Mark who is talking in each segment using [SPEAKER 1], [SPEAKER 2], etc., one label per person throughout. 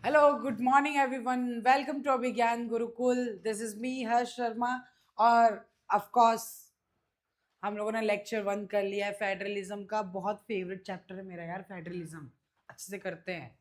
[SPEAKER 1] Hello, good morning everyone. Welcome to Abhigyan Gurukul. This is me Harsh Sharma. और of course हम लोगों ने लेक्चर 1 कर लिया है फेडरलिज्म का। बहुत फेवरेट चैप्टर है मेरा यार फेडरलिज्म। अच्छे से करते हैं,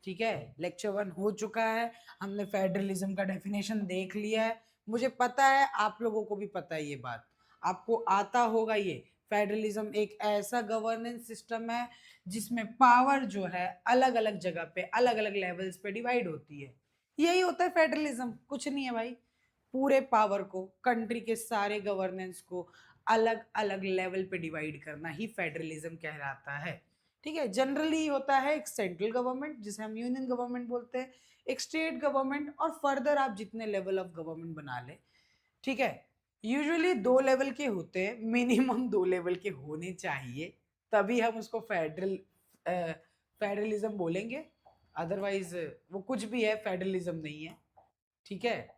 [SPEAKER 1] ठीक है। लेक्चर 1 हो चुका है, हमने फेडरलिज्म का डेफिनेशन देख लिया है। मुझे पता है आप लोगों को भी पता है ये बात, आपको आता होगा ये। फेडरलिज्म एक ऐसा गवर्नेंस सिस्टम है जिसमें पावर जो है अलग अलग जगह पे अलग अलग लेवल्स पे डिवाइड होती है। यही होता है फेडरलिज्म, कुछ नहीं है भाई। पूरे पावर को, कंट्री के सारे गवर्नेंस को अलग अलग लेवल पे डिवाइड करना ही फेडरलिज्म कहलाता है। ठीक है। जनरली होता है एक सेंट्रल गवर्नमेंट जिसे हम यूनियन गवर्नमेंट बोलते हैं, एक स्टेट गवर्नमेंट, और फर्दर आप जितने लेवल ऑफ गवर्नमेंट बना ले, ठीक है। यूजुअली 2 लेवल के होते हैं, मिनिमम 2 लेवल के होने चाहिए, तभी हम उसको फेडरलिज्म बोलेंगे। अदरवाइज वो कुछ भी है, फेडरलिज्म नहीं है। ठीक है।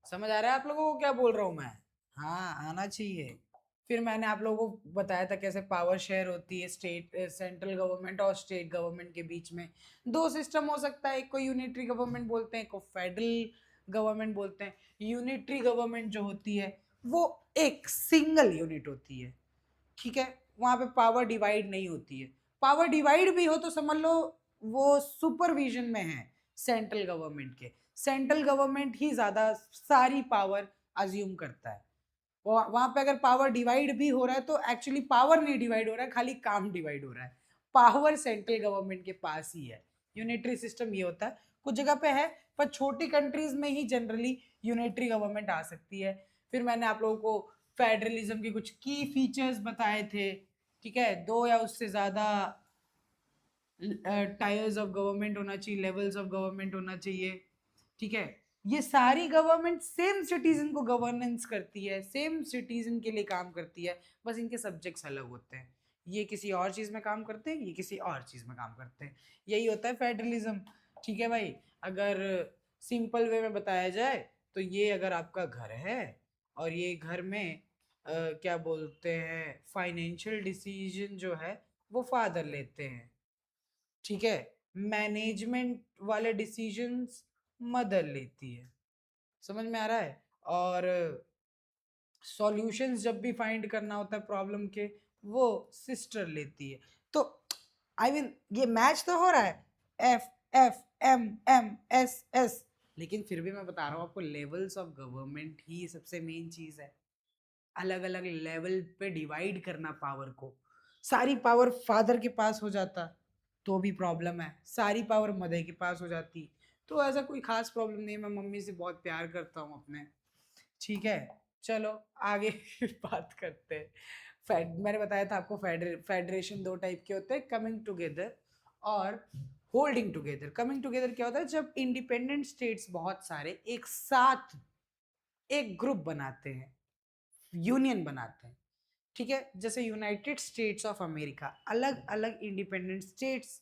[SPEAKER 1] समझ आ रहा है आप लोगों को क्या बोल रहा हूँ मैं? हाँ, आना चाहिए। फिर मैंने आप लोगों को बताया था कैसे पावर शेयर होती है स्टेट, सेंट्रल गवर्नमेंट और स्टेट गवर्नमेंट के बीच में। 2 सिस्टम हो सकता है, एक को यूनिटरी गवर्नमेंट बोलते हैं, एक को फेडरल गवर्नमेंट बोलते हैं। यूनिटरी गवर्नमेंट जो होती है वो एक सिंगल यूनिट होती है, ठीक है। वहां पे पावर डिवाइड नहीं होती है। पावर डिवाइड भी हो तो समझ लो वो सुपरविजन में है सेंट्रल गवर्नमेंट के। सेंट्रल गवर्नमेंट ही ज्यादा सारी पावर अज्यूम करता है। वहां पे अगर पावर डिवाइड भी हो रहा है तो एक्चुअली पावर नहीं डिवाइड हो रहा है, खाली काम डिवाइड हो रहा है। पावर सेंट्रल गवर्नमेंट के पास ही है। यूनिटरी सिस्टम ये होता है, कुछ जगह पे है, पर छोटी कंट्रीज में ही जनरली यूनिटरी गवर्नमेंट आ सकती है। फिर मैंने आप लोगों को फेडरलिज्म के कुछ की फीचर्स बताए थे, ठीक है। 2 या उससे ज्यादा टायर्स ऑफ गवर्नमेंट होना चाहिए, लेवल्स ऑफ गवर्नमेंट होना चाहिए, ठीक है। ये सारी गवर्नमेंट सेम सिटीजन को गवर्नेंस करती है, सेम सिटीजन के लिए काम करती है, बस इनके सब्जेक्ट्स अलग होते हैं। ये किसी और चीज में काम करते हैं, ये किसी और चीज में काम करते हैं। यही होता है फेडरलिज्म, ठीक है भाई। अगर सिंपल वे में बताया जाए तो ये अगर आपका घर है और ये घर में क्या बोलते हैं, फाइनेंशियल डिसीजन जो है वो फादर लेते हैं, ठीक है। मैनेजमेंट वाले डिसीजंस मदर लेती है। समझ में आ रहा है? और सॉल्यूशंस जब भी फाइंड करना होता है प्रॉब्लम के, वो सिस्टर लेती है। तो आई मीन ये मैच तो हो रहा है, F F M M S S, लेकिन फिर भी मैं बता रहा हूँ आपको, लेवल्स ऑफ गवर्नमेंट ही सबसे मेन चीज है। अलग अलग लेवल पे डिवाइड करना पावर को। सारी पावर फादर के पास हो जाता तो भी प्रॉब्लम है, सारी पावर मदर के पास हो जाती तो ऐसा कोई खास प्रॉब्लम नहीं। मैं मम्मी से बहुत प्यार करता हूँ अपने, ठीक है। चलो आगे बात करते हैं। मैंने बताया था आपको फेडरेशन 2 टाइप के होते हैं, कमिंग टुगेदर और होल्डिंग टुगेदर। कमिंग टुगेदर क्या होता है, जब इंडिपेंडेंट स्टेट्स बहुत सारे एक साथ एक ग्रुप बनाते हैं, यूनियन बनाते हैं, ठीक है। जैसे यूनाइटेड स्टेट्स ऑफ अमेरिका, अलग अलग इंडिपेंडेंट स्टेट्स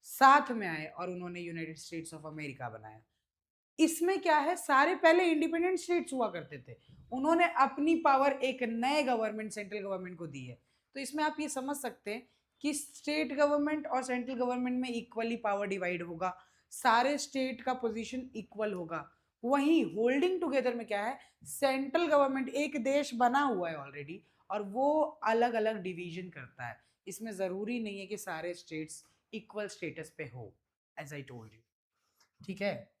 [SPEAKER 1] साथ में आए और उन्होंने यूनाइटेड स्टेट्स ऑफ अमेरिका बनाया। इसमें क्या है, सारे पहले इंडिपेंडेंट स्टेट्स हुआ करते थे, उन्होंने अपनी पावर एक नए गवर्नमेंट, सेंट्रल गवर्नमेंट को दी है। तो इसमें आप ये समझ सकते हैं कि स्टेट गवर्नमेंट और सेंट्रल गवर्नमेंट में इक्वली पावर डिवाइड होगा, सारे स्टेट का पोजीशन इक्वल होगा। वहीं होल्डिंग टुगेदर में क्या है, सेंट्रल गवर्नमेंट एक देश बना हुआ है ऑलरेडी और वो अलग अलग डिवीजन करता है। इसमें जरूरी नहीं है कि सारे स्टेट्स इक्वल स्टेटस पे हो, एज आई टोल्ड यू, ठीक है।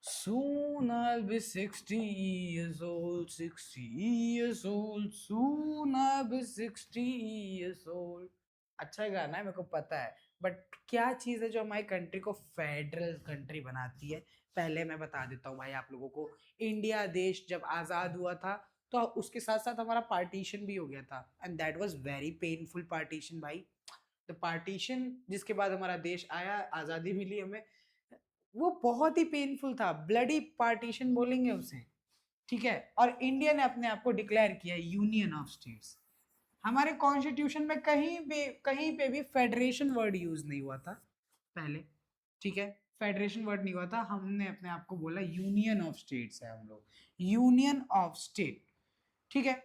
[SPEAKER 1] Soon I'll be 60 years old, 60 years old, soon I'll be 60 years old। अच्छा गाना है, मेरे को पता है, बट क्या चीज़ है जो हमारी कंट्री को फेडरल कंट्री बनाती है, पहले मैं बता देता हूँ भाई आप लोगों को। इंडिया देश जब आज़ाद हुआ था तो उसके साथ साथ हमारा पार्टीशन भी हो गया था, and that was very painful partition भाई। द पार्टीशन जिसके बाद हमारा देश आया, आज़ादी मिली हमें, वो बहुत ही पेनफुल था, ब्लडी पार्टीशन बोलेंगे उसे, ठीक है। और इंडिया ने अपने आप को डिक्लेयर किया यूनियन ऑफ स्टेट्स। हमारे कॉन्स्टिट्यूशन में कहीं पे भी फेडरेशन वर्ड यूज नहीं हुआ था पहले, ठीक है। फेडरेशन वर्ड नहीं हुआ था, हमने अपने आप को बोला यूनियन ऑफ स्टेट्स है हम लोग, यूनियन ऑफ स्टेट, ठीक है।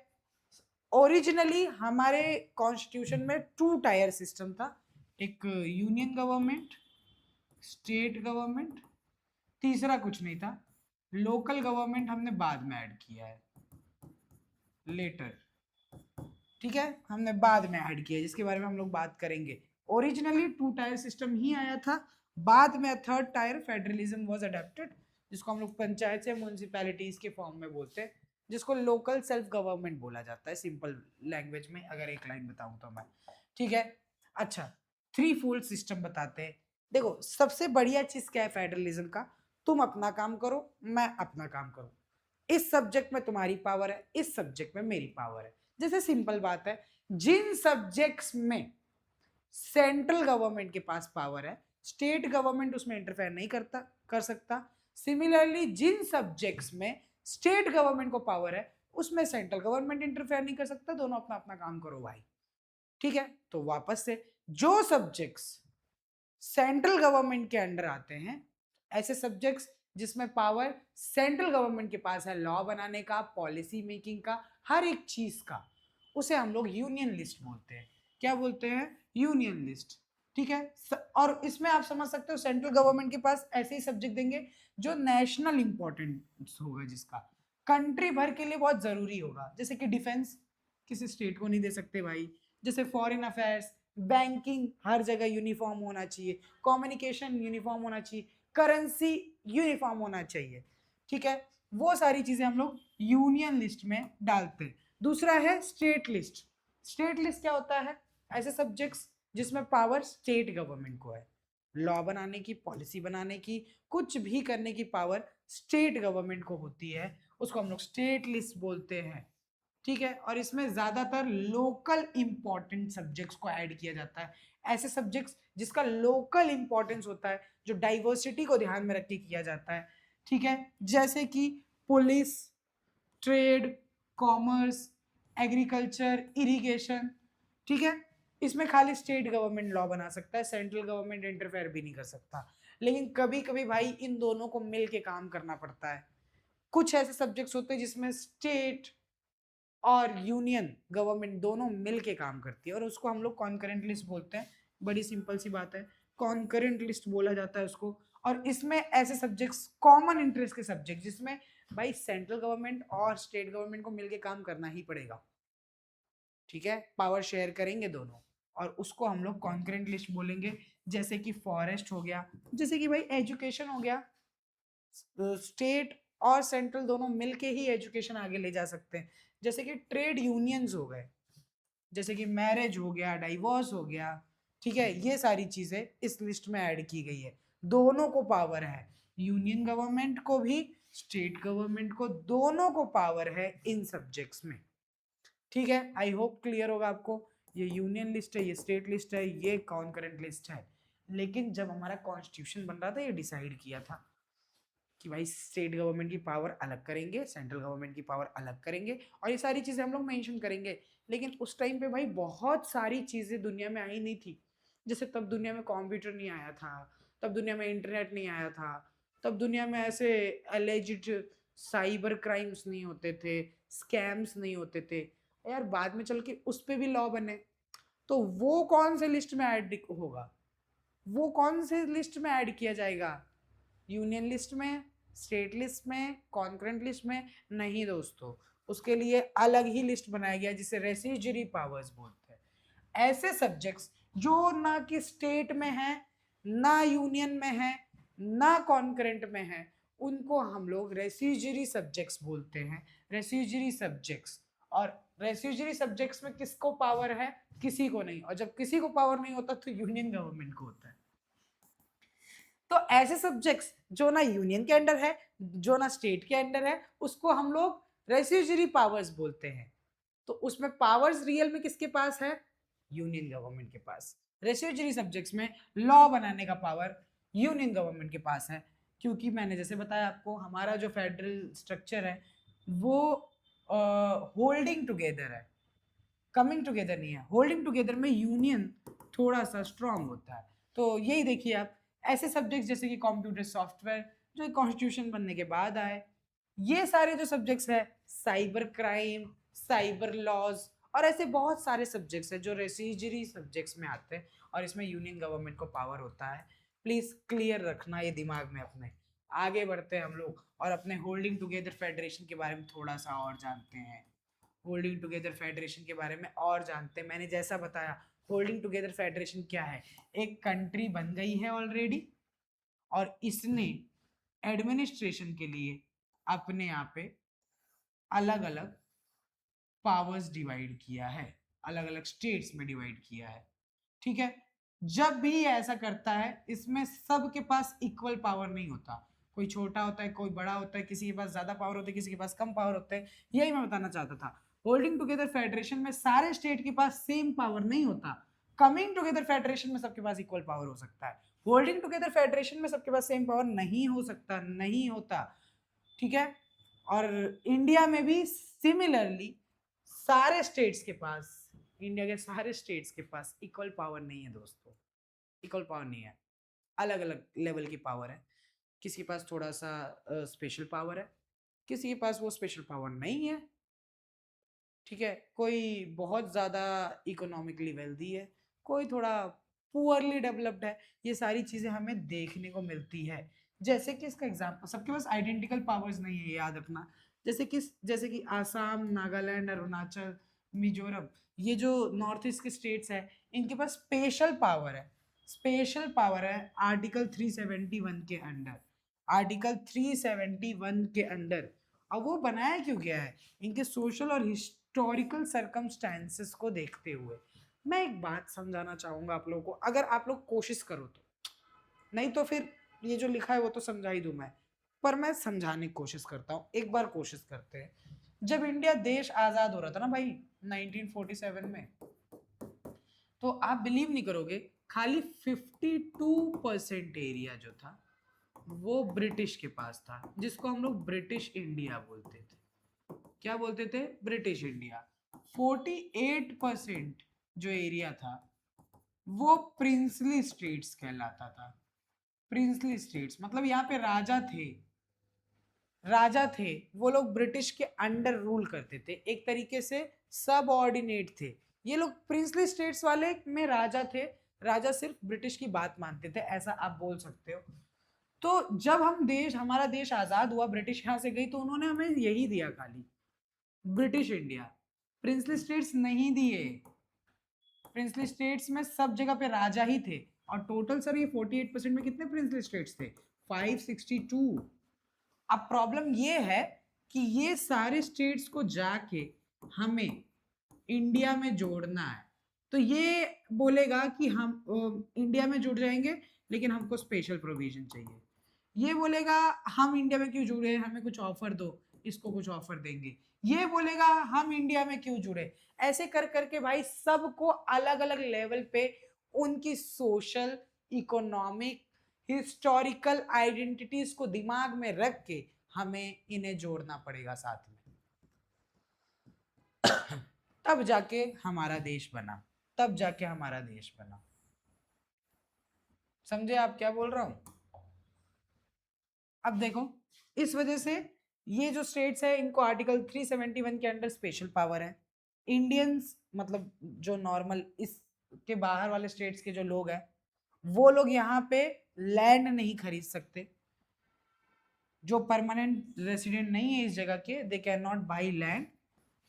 [SPEAKER 1] ओरिजिनली हमारे कॉन्स्टिट्यूशन में 2 टायर सिस्टम था, एक यूनियन गवर्नमेंट स्टेट गवर्नमेंट, तीसरा कुछ नहीं था, लोकल गवर्नमेंट हमने बाद में ऐड किया है, लेटर, ठीक है, हमने बाद में ऐड किया जिसके बारे में हम लोग बात करेंगे। ओरिजिनली 2 टायर सिस्टम ही आया था, बाद में 3rd tyre federalism was adapted, जिसको हम लोग पंचायत से म्युनिसिपैलिटीज के फॉर्म में बोलते हैं, जिसको लोकल सेल्फ गवर्नमेंट बोला जाता है सिंपल लैंग्वेज में, अगर एक लाइन बताऊं तो मैं, ठीक है। अच्छा, 3 फोल्ड सिस्टम बताते हैं। देखो सबसे बढ़िया चीज क्या है फेडरलिज्म का, तुम अपना काम करो, मैं अपना काम करूं, इस सब्जेक्ट में तुम्हारी पावर है, इस सब्जेक्ट में मेरी पावर है। जैसे सिंपल बात है, जिन सब्जेक्ट्स में सेंट्रल गवर्नमेंट के पास पावर है, स्टेट गवर्नमेंट उसमें इंटरफेयर नहीं कर सकता। सिमिलरली जिन सब्जेक्ट्स में स्टेट गवर्नमेंट को पावर है, उसमें सेंट्रल गवर्नमेंट इंटरफेयर नहीं कर सकता। दोनों अपना अपना काम करो भाई, ठीक है। तो वापस से, जो सब्जेक्ट्स सेंट्रल गवर्नमेंट के अंडर आते हैं, ऐसे सब्जेक्ट्स जिसमें पावर सेंट्रल गवर्नमेंट के पास है, लॉ बनाने का, पॉलिसी मेकिंग का, हर एक चीज का, उसे हम लोग यूनियन लिस्ट बोलते हैं। क्या बोलते हैं? यूनियन लिस्ट, ठीक है। और इसमें आप समझ सकते हो सेंट्रल गवर्नमेंट के पास ऐसे ही सब्जेक्ट देंगे जो नेशनल इंपॉर्टेंस होगा, जिसका कंट्री भर के लिए बहुत जरूरी होगा। जैसे कि डिफेंस किसी स्टेट को नहीं दे सकते भाई, जैसे फॉरेन अफेयर्स, बैंकिंग हर जगह यूनिफॉर्म होना चाहिए, कम्युनिकेशन यूनिफॉर्म होना चाहिए, करेंसी यूनिफॉर्म होना चाहिए, ठीक है। वो सारी चीजें हम लोग यूनियन लिस्ट में डालते हैं। दूसरा है स्टेट लिस्ट। स्टेट लिस्ट क्या होता है? ऐसे सब्जेक्ट्स जिसमें पावर स्टेट गवर्नमेंट को है, लॉ बनाने की, पॉलिसी बनाने की, कुछ भी करने की पावर स्टेट गवर्नमेंट को होती है, उसको हम लोग स्टेट लिस्ट बोलते हैं, ठीक है। और इसमें ज्यादातर लोकल इंपॉर्टेंट सब्जेक्ट्स को ऐड किया जाता है, ऐसे सब्जेक्ट्स जिसका लोकल इंपॉर्टेंस होता है, जो डाइवर्सिटी को ध्यान में रख के किया जाता है, ठीक है। जैसे कि police, trade, commerce, agriculture, irrigation, ठीक है। इसमें खाली स्टेट गवर्नमेंट लॉ बना सकता है, सेंट्रल गवर्नमेंट इंटरफेयर भी नहीं कर सकता। लेकिन कभी कभी भाई इन दोनों को मिल के काम करना पड़ता है। कुछ ऐसे सब्जेक्ट्स होते हैं जिसमें स्टेट और यूनियन गवर्नमेंट दोनों मिल के काम करती है, और उसको हम लोग कॉन्करेंट लिस्ट बोलते हैं। बड़ी सिंपल सी बात है, कॉन्करेंट लिस्ट बोला जाता है उसको। और इसमें ऐसे सब्जेक्ट्स, कॉमन इंटरेस्ट के सब्जेक्ट, जिसमें भाई सेंट्रल गवर्नमेंट और स्टेट गवर्नमेंट को मिलके काम करना ही पड़ेगा, ठीक है, पावर शेयर करेंगे दोनों, और उसको हम लोग कॉन्करेंट लिस्ट बोलेंगे। जैसे कि फॉरेस्ट हो गया, जैसे कि भाई एजुकेशन हो गया, स्टेट और सेंट्रल दोनों मिलके ही एजुकेशन आगे ले जा सकते हैं। जैसे कि ट्रेड यूनियंस हो गए, जैसे कि मैरिज हो गया, डाइवोर्स हो गया, ठीक है। ये सारी चीजें इस लिस्ट में ऐड की गई है। दोनों को पावर है, यूनियन गवर्नमेंट को भी, स्टेट गवर्नमेंट को, दोनों को पावर है इन सब्जेक्ट्स में, ठीक है। आई होप क्लियर होगा आपको। ये यूनियन लिस्ट है, ये स्टेट लिस्ट है, ये कॉन्करेंट लिस्ट है। लेकिन जब हमारा कॉन्स्टिट्यूशन बन रहा था, ये डिसाइड किया था कि भाई स्टेट गवर्नमेंट की पावर अलग करेंगे, सेंट्रल गवर्नमेंट की पावर अलग करेंगे, और ये सारी चीज़ें हम लोग मेंशन करेंगे। लेकिन उस टाइम पे भाई बहुत सारी चीज़ें दुनिया में आई नहीं थी। जैसे तब दुनिया में कंप्यूटर नहीं आया था, तब दुनिया में इंटरनेट नहीं आया था, तब दुनिया में ऐसे एलिजिड साइबर क्राइम्स नहीं होते थे, स्कैम्स नहीं होते थे यार। बाद में चल के उस पर भी लॉ बने, तो वो कौन से लिस्ट में ऐड होगा, वो कौन से लिस्ट में ऐड किया जाएगा? यूनियन लिस्ट में, स्टेट लिस्ट में, कॉन्करेंट लिस्ट में? नहीं दोस्तों, उसके लिए अलग ही लिस्ट बनाया गया जिसे रेसिड्यूरी पावर्स बोलते हैं। ऐसे सब्जेक्ट्स जो ना कि स्टेट में है, ना यूनियन में है, ना कॉन्करेंट में है, उनको हम लोग रेसिड्यूरी सब्जेक्ट्स बोलते हैं, रेसिड्यूरी सब्जेक्ट्स। और रेसिड्यूरी सब्जेक्ट्स में किसको पावर है? किसी को नहीं। और जब किसी को पावर नहीं होता तो यूनियन गवर्नमेंट को होता है। तो ऐसे सब्जेक्ट्स जो ना यूनियन के अंडर है, जो ना स्टेट के अंडर है, उसको हम लोग रेसिड्यूरी पावर्स बोलते हैं। तो उसमें पावर्स रियल में किसके पास है? यूनियन गवर्नमेंट के पास। रेसिड्यूरी सब्जेक्ट्स में लॉ बनाने का पावर यूनियन गवर्नमेंट के पास है, क्योंकि मैंने जैसे बताया आपको, हमारा जो फेडरल स्ट्रक्चर है वो होल्डिंग टुगेदर है, कमिंग टुगेदर नहीं है। होल्डिंग टुगेदर में यूनियन थोड़ा सा स्ट्रांग होता है। तो यही देखिए आप, ऐसे सब्जेक्ट्स जैसे कि कंप्यूटर सॉफ्टवेयर जो कॉन्स्टिट्यूशन बनने के बाद आए, ये सारे जो सब्जेक्ट्स है, साइबर क्राइम, साइबर लॉज, और ऐसे बहुत सारे सब्जेक्ट्स हैं जो रेसिड्यूरी सब्जेक्ट्स में आते हैं, और इसमें यूनियन गवर्नमेंट को पावर होता है। प्लीज क्लियर रखना ये दिमाग में अपने। आगे बढ़ते हैं हम लोग और अपने होल्डिंग टुगेदर फेडरेशन के बारे में थोड़ा सा और जानते हैं। होल्डिंग टुगेदर फेडरेशन के बारे में और जानते हैं। मैंने जैसा बताया होल्डिंग टुगेदर फेडरेशन क्या है, एक कंट्री बन गई है ऑलरेडी और इसने एडमिनिस्ट्रेशन के लिए अपने यहाँ पे अलग अलग पावर्स डिवाइड किया है, अलग अलग स्टेट्स में डिवाइड किया है। ठीक है, जब भी ऐसा करता है इसमें सबके पास इक्वल पावर नहीं होता, कोई छोटा होता है कोई बड़ा होता है, किसी के पास ज्यादा पावर होता है किसी के पास कम पावर होता है। यही मैं बताना चाहता था, होल्डिंग टुगेदर फेडरेशन में सारे स्टेट के पास सेम पावर नहीं होता। कमिंग टुगेदर फेडरेशन में सबके पास इक्वल पावर हो सकता है, होल्डिंग टुगेदर फेडरेशन में सबके पास सेम पावर नहीं हो सकता, नहीं होता। ठीक है, और इंडिया में भी सिमिलरली सारे स्टेट्स के पास, इंडिया के सारे स्टेट्स के पास इक्वल पावर नहीं है दोस्तों, इक्वल पावर नहीं है, अलग अलग लेवल की पावर है। किसी के पास थोड़ा सा स्पेशल पावर है, किसी के पास वो स्पेशल पावर नहीं है। ठीक है, कोई बहुत ज़्यादा इकोनॉमिकली वेल्दी है, कोई थोड़ा पुअरली डेवलप्ड है। ये सारी चीज़ें हमें देखने को मिलती है। जैसे कि इसका एग्जाम्पल, सबके पास आइडेंटिकल पावर्स नहीं है, याद रखना। जैसे कि आसाम, नागालैंड, अरुणाचल, मिजोरम, ये जो नॉर्थ ईस्ट के स्टेट्स है इनके पास स्पेशल पावर है, स्पेशल पावर है आर्टिकल 371 के अंडर, आर्टिकल 371 के अंडर। अब वो बनाया क्यों गया है, इनके सोशल और हिस्टोरिकल सर्कमस्टेंसेस को देखते हुए। मैं एक बात समझाना चाहूंगा आप लोगों को, अगर आप लोग कोशिश करो तो, नहीं तो फिर ये जो लिखा है वो तो समझा ही दूं मैं, पर मैं समझाने की कोशिश करता हूँ, एक बार कोशिश करते हैं। जब इंडिया देश आजाद हो रहा था ना भाई 1947 में, तो आप बिलीव नहीं करोगे खाली 52% एरिया जो था वो ब्रिटिश के पास था, जिसको हम लोग ब्रिटिश इंडिया बोलते थे। क्या बोलते थे, ब्रिटिश इंडिया। 48% जो एरिया था वो प्रिंसली स्टेट्स कहलाता था। प्रिंसली स्टेट्स मतलब यहाँ पे राजा थे, राजा थे, वो लोग ब्रिटिश के अंडर रूल करते थे, एक तरीके से सब ऑर्डिनेट थे। ये लोग प्रिंसली स्टेट्स वाले में राजा थे, राजा सिर्फ ब्रिटिश की बात मानते थे, ऐसा आप बोल सकते हो। तो जब हमारा देश आजाद हुआ, ब्रिटिश यहाँ से गई, तो उन्होंने हमें यही दिया खाली, ब्रिटिश इंडिया, प्रिंसली स्टेट्स नहीं दिए। प्रिंसली स्टेट्स में सब जगह पे राजा ही थे। और टोटल सर ये 48% में कितने प्रिंसली स्टेट्स थे, 562। अब प्रॉब्लम ये है कि ये सारे स्टेट्स को जाके हमें इंडिया में जोड़ना है, तो ये बोलेगा कि हम इंडिया में जुड़ जाएंगे लेकिन हमको स्पेशल प्रोविजन चाहिए। ये बोलेगा हम इंडिया में क्यों जुड़े, हमें कुछ ऑफर दो, इसको कुछ ऑफर देंगे। ये बोलेगा हम इंडिया में क्यों जुड़े। ऐसे कर करके भाई सबको अलग अलग लेवल पे उनकी सोशल, इकोनॉमिक, हिस्टोरिकल आइडेंटिटीज को दिमाग में रख के हमें इन्हें जोड़ना पड़ेगा साथ में। तब जाके हमारा देश बना, तब जाके हमारा देश बना। समझे आप क्या बोल रहा हूं। अब देखो, इस वजह से ये जो स्टेट्स है इनको आर्टिकल 371 के अंडर स्पेशल पावर है। इंडियंस मतलब जो नॉर्मल इसके बाहर वाले स्टेट्स के जो लोग हैं वो लोग यहाँ पे लैंड नहीं खरीद सकते। जो परमानेंट रेसिडेंट नहीं है इस जगह के, they can not by land,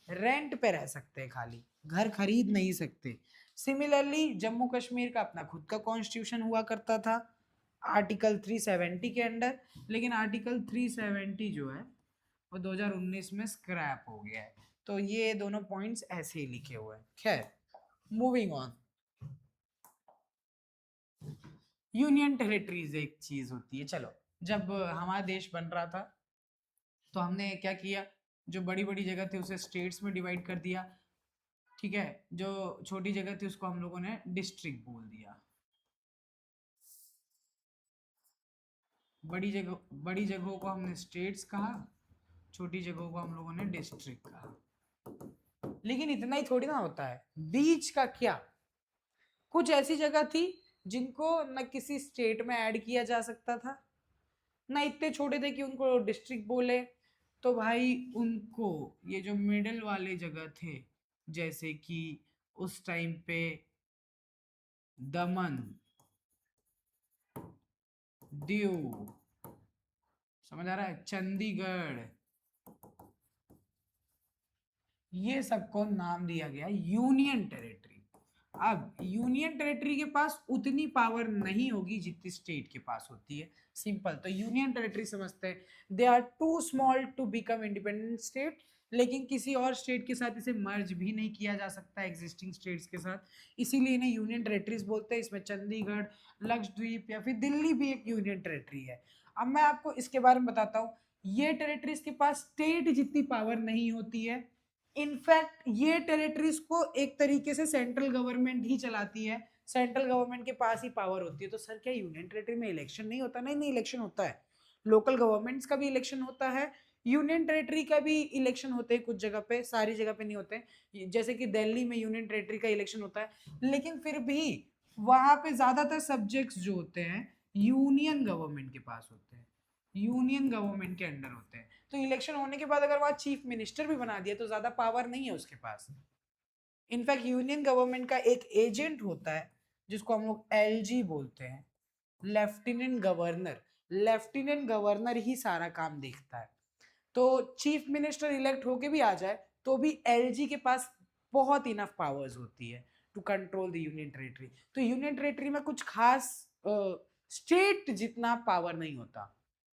[SPEAKER 1] rent पे रह सकते हैं, खाली घर खरीद नहीं सकते। सिमिलरली जम्मू कश्मीर का अपना खुद का कॉन्स्टिट्यूशन हुआ करता था आर्टिकल 370 के अंडर, लेकिन आर्टिकल 370 जो है वो 2019 में स्क्रैप हो गया है। तो ये दोनों पॉइंट्स ऐसे ही लिखे हुए हैं। खैर, मूविंग ऑन। यूनियन टेरिटरीज एक चीज होती है। चलो, जब हमारा देश बन रहा था तो हमने क्या किया, जो बड़ी बड़ी जगह थी उसे स्टेट्स में डिवाइड कर दिया। ठीक है, जो छोटी जगह थी उसको हम लोगों ने डिस्ट्रिक्ट बोल दिया। बड़ी जगहों को हमने स्टेट्स कहा, छोटी जगहों को हम लोगों ने डिस्ट्रिक्ट कहा। लेकिन इतना ही थोड़ी ना होता है, बीच का क्या, कुछ ऐसी जगह थी जिनको न किसी स्टेट में ऐड किया जा सकता था, ना इतने छोटे थे कि उनको डिस्ट्रिक्ट बोले। तो भाई उनको, ये जो मिडिल वाले जगह थे, जैसे कि उस टाइम पे दमन, दीव, समझ आ रहा है, चंडीगढ़, ये सबको नाम दिया गया यूनियन टेरिटरी। अब यूनियन टेरिटरी के पास उतनी पावर नहीं होगी जितनी स्टेट के पास होती है, सिंपल। तो यूनियन टेरिटरी समझते हैं, they are too small to become independent state, लेकिन किसी और स्टेट के साथ इसे मर्ज भी नहीं किया जा सकता एग्जिस्टिंग स्टेट्स के साथ, इसीलिए इन्हें यूनियन टेरिटरीज बोलते हैं। इसमें चंडीगढ़, लक्षद्वीप या फिर दिल्ली भी एक यूनियन टेरिटरी है। अब मैं आपको इसके बारे में बताता हूँ, ये टेरिटरीज के पास स्टेट जितनी पावर नहीं होती है, इनफैक्ट ये टेरिटरीज को एक तरीके से सेंट्रल गवर्नमेंट ही चलाती है, सेंट्रल गवर्नमेंट के पास ही पावर होती है। तो सर क्या यूनियन टेरिटरी में इलेक्शन नहीं होता? नहीं नहीं, इलेक्शन होता है, लोकल गवर्नमेंट्स का भी इलेक्शन होता है, यूनियन टेरिटरी का भी इलेक्शन होते हैं कुछ जगह पे, सारी जगह पे नहीं होते। जैसे कि दिल्ली में यूनियन टेरिटरी का इलेक्शन होता है, लेकिन फिर भी वहां पे ज्यादातर सब्जेक्ट्स जो होते हैं यूनियन गवर्नमेंट के पास होते हैं, यूनियन गवर्नमेंट के अंडर होते हैं। तो इलेक्शन होने के बाद अगर वहां चीफ मिनिस्टर भी बना दिया तो ज्यादा पावर नहीं है उसके पास। इनफैक्ट यूनियन गवर्नमेंट का एक एजेंट होता है जिसको हम लोग एलजी बोलते हैं, लेफ्टिनेंट गवर्नर। लेफ्टिनेंट गवर्नर ही सारा काम देखता है। तो चीफ मिनिस्टर इलेक्ट होके भी आ जाए तो भी एलजी के पास बहुत इनफ पावर्स होती है to control the union territory. तो यूनियन टेरिटरी में कुछ खास स्टेट जितना पावर नहीं होता।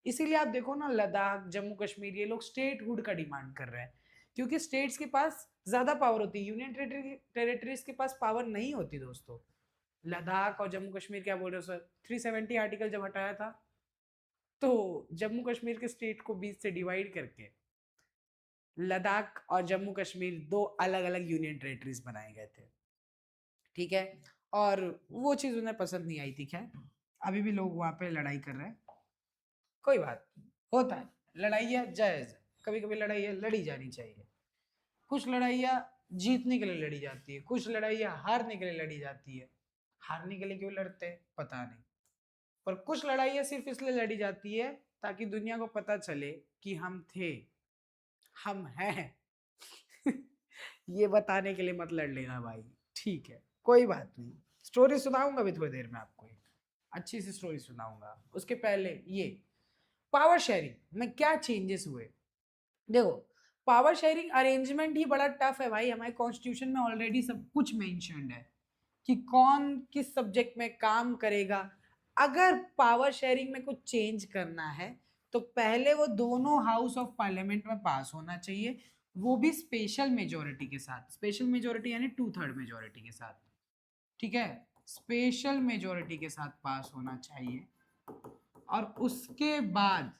[SPEAKER 1] इसीलिए आप देखो ना, लद्दाख, जम्मू कश्मीर, ये लोग स्टेटहुड का डिमांड कर रहे हैं, क्योंकि स्टेट्स के पास ज्यादा पावर होती है, यूनियन टेरिटरीज के पास पावर नहीं होती दोस्तों। लद्दाख और जम्मू कश्मीर, क्या बोल रहे हो सर, 370 आर्टिकल जब हटाया था तो जम्मू कश्मीर के स्टेट को बीच से डिवाइड करके लद्दाख और जम्मू कश्मीर दो अलग अलग यूनियन टेरिटरीज बनाए गए थे, ठीक है। और वो चीज उन्हें पसंद नहीं आई थी। खैर अभी भी लोग वहां पे लड़ाई कर रहे हैं, कोई बात नहीं, होता है, लड़ाइयाँ जायज है, कभी कभी लड़ाइयाँ लड़ी जानी चाहिए। कुछ लड़ाइयाँ जीतने के लिए लड़ी जाती है, कुछ लड़ाइयाँ हारने के लिए लड़ी जाती है। हारने के लिए क्यों लड़ते हैं पता नहीं, पर कुछ लड़ाइयाँ सिर्फ इसलिए लड़ी जाती है ताकि दुनिया को पता चले कि हम थे, हम हैं। ये बताने के लिए मत लड़ लेना भाई, ठीक है, कोई बात नहीं। स्टोरी सुनाऊंगा भी थोड़ी देर में आपको, एक अच्छी सी स्टोरी सुनाऊंगा। उसके पहले ये पावर शेयरिंग में क्या चेंजेस हुए, देखो। पावर शेयरिंग अरेंजमेंट ही बड़ा टफ है भाई, हमारे कॉन्स्टिट्यूशन में ऑलरेडी सब कुछ मेंशन्ड है कि कौन किस सब्जेक्ट में काम करेगा। अगर पावर शेयरिंग में कुछ चेंज करना है तो पहले वो दोनों हाउस ऑफ पार्लियामेंट में पास होना चाहिए, वो भी स्पेशल मेजोरिटी के साथ। स्पेशल मेजोरिटी यानी 2/3 मेजोरिटी के साथ, ठीक है, स्पेशल मेजोरिटी के साथ पास होना चाहिए। और उसके बाद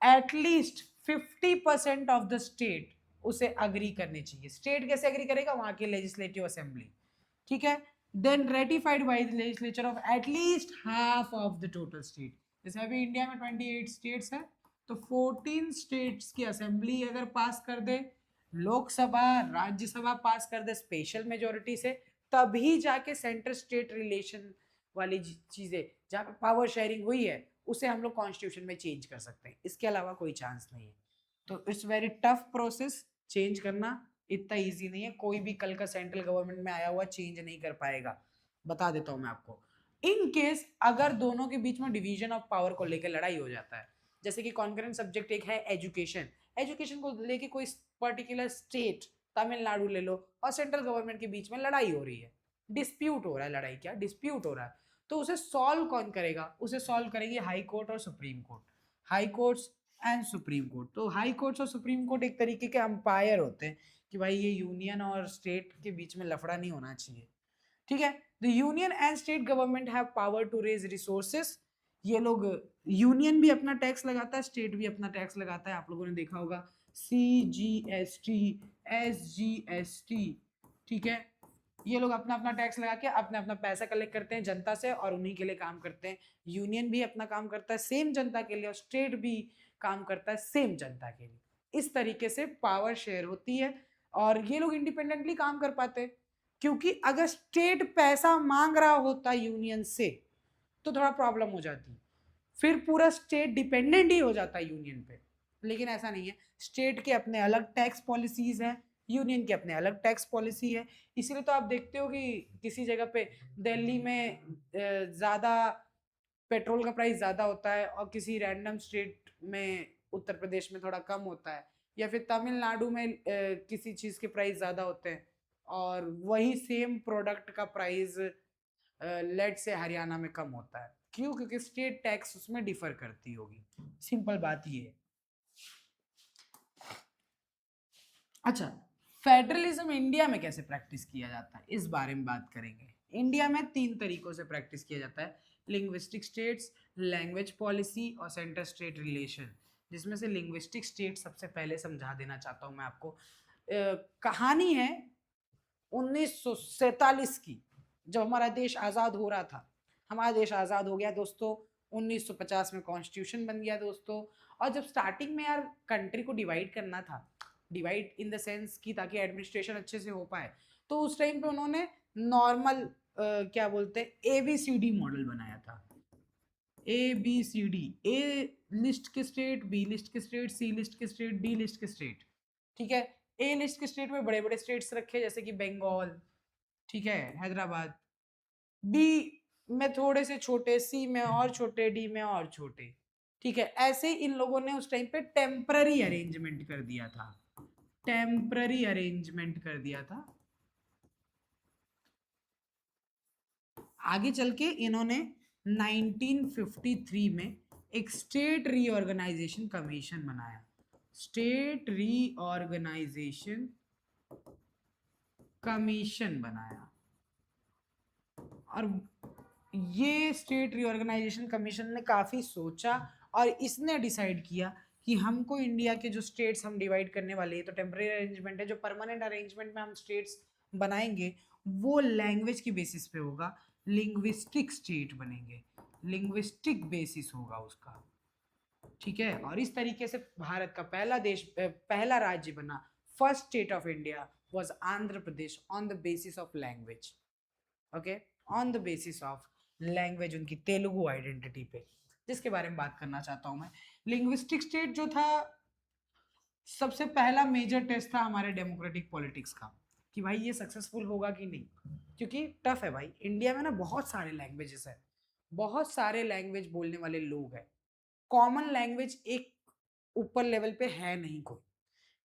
[SPEAKER 1] एटलीस्ट 50% ऑफ द स्टेट उसे अग्री करनी चाहिए। स्टेट कैसे अग्री करेगा? वहां की लेजिस्लेटिव असेंबली, ठीक है। Then ratified by the legislature of at least half of the total state. जैसे अभी इंडिया में 28 स्टेट्स है, तो 14 स्टेट्स की असेंबली अगर पास कर दे, लोकसभा राज्यसभा पास कर दे स्पेशल मेजोरिटी से, तभी जाके सेंटर स्टेट रिलेशन वाली चीजें जहाँ पे पावर शेयरिंग हुई है उसे हम लोग कॉन्स्टिट्यूशन में चेंज कर सकते हैं। इसके अलावा कोई चांस नहीं है। तो it's very tough process, change करना इतना इजी नहीं है। कोई भी कल का सेंट्रल गवर्नमेंट में आया हुआ चेंज नहीं कर पाएगा, बता देता हूं मैं आपको। इन केस अगर दोनों के बीच में डिवीजन ऑफ पावर को लेकर लड़ाई हो जाता है, जैसे कि कॉन्करेंट सब्जेक्ट एक है एजुकेशन, एजुकेशन को लेके कोई पर्टिकुलर स्टेट, तमिलनाडु ले लो, और सेंट्रल गवर्नमेंट के बीच में लड़ाई हो रही है, डिस्प्यूट हो रहा है, लड़ाई क्या डिस्प्यूट हो रहा है, तो उसे सॉल्व कौन करेगा? उसे सॉल्व करेगी हाई कोर्ट और supreme court, high courts and supreme court. तो हाई कोर्ट्स और सुप्रीम कोर्ट एक तरीके के अंपायर होते हैं कि भाई ये यूनियन और स्टेट के बीच में लफड़ा नहीं होना चाहिए, ठीक है। The union and state government have power to raise resources. ये लोग, यूनियन भी अपना टैक्स लगाता है, स्टेट भी अपना टैक्स लगाता है। आप लोगों ने देखा होगा CGST, SGST, ठीक है। ये लोग अपना अपना टैक्स लगा के अपना अपना पैसा कलेक्ट करते हैं जनता से और उन्हीं के लिए काम करते हैं। यूनियन भी अपना काम करता है सेम जनता के लिए और स्टेट भी काम करता है सेम जनता के लिए। इस तरीके से पावर शेयर होती है और ये लोग इंडिपेंडेंटली काम कर पाते हैं। क्योंकि अगर स्टेट पैसा मांग रहा होता यूनियन से तो थोड़ा प्रॉब्लम हो जाती, फिर पूरा स्टेट डिपेंडेंट ही हो जाता है यूनियन पे। लेकिन ऐसा नहीं है, स्टेट के अपने अलग टैक्स पॉलिसीज हैं, यूनियन के अपने अलग टैक्स पॉलिसी है। इसीलिए तो आप देखते हो कि किसी जगह पे दिल्ली में ज़्यादा पेट्रोल का प्राइस ज़्यादा होता है और किसी रैंडम स्टेट में, उत्तर प्रदेश में थोड़ा कम होता है, या फिर तमिलनाडु में किसी चीज़ के प्राइस ज़्यादा होते हैं, और वही सेम प्रोडक्ट का प्राइस लेट से हरियाणा में कम होता है। क्यों? क्योंकि स्टेट टैक्स उसमें डिफर करती होगी। सिंपल बात ये है। अच्छा, फेडरलिज्म इंडिया में कैसे प्रैक्टिस किया जाता है, इस बारे में बात करेंगे। इंडिया में 3 तरीकों से प्रैक्टिस किया जाता है: लिंग्विस्टिक स्टेट्स, लैंग्वेज पॉलिसी और सेंटर स्टेट रिलेशन। जिसमें से लिंग्विस्टिक स्टेट सबसे पहले समझा देना चाहता हूं मैं आपको। कहानी है 1947 की, जब हमारा देश आज़ाद हो रहा था। हमारा देश आज़ाद हो गया दोस्तों, 1950 में कॉन्स्टिट्यूशन बन गया दोस्तों। और जब स्टार्टिंग में यार कंट्री को डिवाइड करना था, डिवाइड इन द सेंस कि ताकि एडमिनिस्ट्रेशन अच्छे से हो पाए, तो उस टाइम पे उन्होंने नॉर्मल क्या बोलते हैं, ABCD मॉडल बनाया था। ABCD, ए लिस्ट के स्टेट, बी लिस्ट के स्टेट, सी लिस्ट के स्टेट, डी लिस्ट के स्टेट। ठीक है, ए लिस्ट के स्टेट में बड़े बड़े स्टेट्स रखे, जैसे कि बंगाल, ठीक है, हैदराबाद। बी में थोड़े से छोटे, सी में और छोटे, डी में और छोटे। ठीक है, ऐसे इन लोगों ने उस टाइम पे टेम्पररी अरेंजमेंट कर दिया था, टेम्पररी अरेंजमेंट कर दिया था। आगे चल के इन्होंने 1953 में एक स्टेट रीऑर्गेनाइजेशन कमीशन बनाया, स्टेट रीऑर्गेनाइजेशन कमीशन बनाया। और ये स्टेट रीऑर्गेनाइजेशन कमीशन ने काफ़ी सोचा और इसने डिसाइड किया कि हमको इंडिया के जो स्टेट्स हम डिवाइड करने वाले हैं, तो टेम्पररी अरेंजमेंट है, जो परमानेंट अरेंजमेंट में हम स्टेट्स बनाएंगे वो लैंग्वेज की बेसिस पे होगा, लिंग्विस्टिक स्टेट बनेंगे, लिंग्विस्टिक बेसिस होगा उसका। ठीक है, और इस तरीके से भारत का पहला देश, पहला राज्य बना। First state of India was Andhra Pradesh on the basis of language. Okay, on the basis of language, उनकी तेलुगु आइडेंटिटी पे, जिसके बारे में बात करना चाहता हूं मैं। लिंग्विस्टिक स्टेट जो था, सबसे पहला मेजर टेस्ट था हमारे डेमोक्रेटिक पॉलिटिक्स का, कि भाई ये सक्सेसफुल होगा कि नहीं। क्योंकि टफ है भाई, इंडिया में ना बहुत सारे लैंग्वेजेस है, बहुत सारे लैंग्वेज बोलने वाले लोग हैं। कॉमन लैंग्वेज एक ऊपर लेवल पे है नहीं कोई।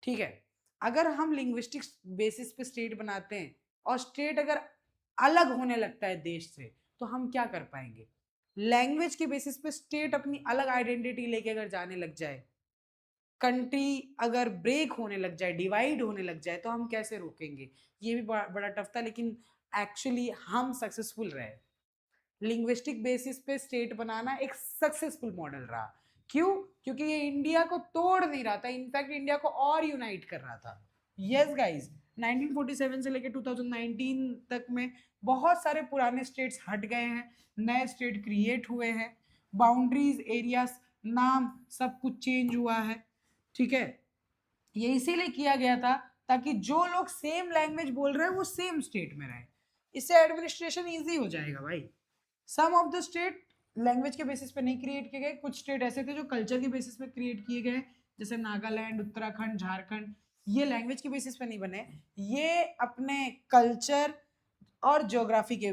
[SPEAKER 1] ठीक है, अगर हम लिंग्विस्टिक बेसिस पे स्टेट बनाते हैं और स्टेट अगर अलग होने लगता है देश से, तो हम क्या कर पाएंगे? लैंग्वेज के बेसिस पे स्टेट अपनी अलग आइडेंटिटी लेके अगर जाने लग जाए, कंट्री अगर ब्रेक होने लग जाए, डिवाइड होने लग जाए, तो हम कैसे रोकेंगे? ये भी बड़ा टफ था, लेकिन एक्चुअली हम सक्सेसफुल रहे। लिंग्विस्टिक बेसिस पे स्टेट बनाना एक सक्सेसफुल मॉडल रहा। क्यों? क्योंकि ये इंडिया को तोड़ नहीं रहा था, इनफैक्ट इंडिया को और यूनाइट कर रहा था। यस गाइस, 1947 से लेकर 2019 तक में बहुत सारे पुराने स्टेट्स हट गए हैं, नए स्टेट क्रिएट हुए हैं, बाउंड्रीज, एरियाज, नाम सब कुछ चेंज हुआ है। ठीक है, ये इसीलिए किया गया था ताकि जो लोग सेम लैंग्वेज बोल रहे हैं वो सेम स्टेट में रहे। इससे एडमिनिस्ट्रेशन इजी हो जाएगा भाई। सम ऑफ द स्टेट लैंग्वेज के बेसिस पे नहीं क्रिएट किए गए, कुछ स्टेट ऐसे थे जो कल्चर के बेसिस पे क्रिएट किए गए, जैसे नागालैंड, उत्तराखंड, झारखंड। ये लैंग्वेज के बेसिस पे नहीं बने, ये अपने कल्चर और ज्योग्राफी के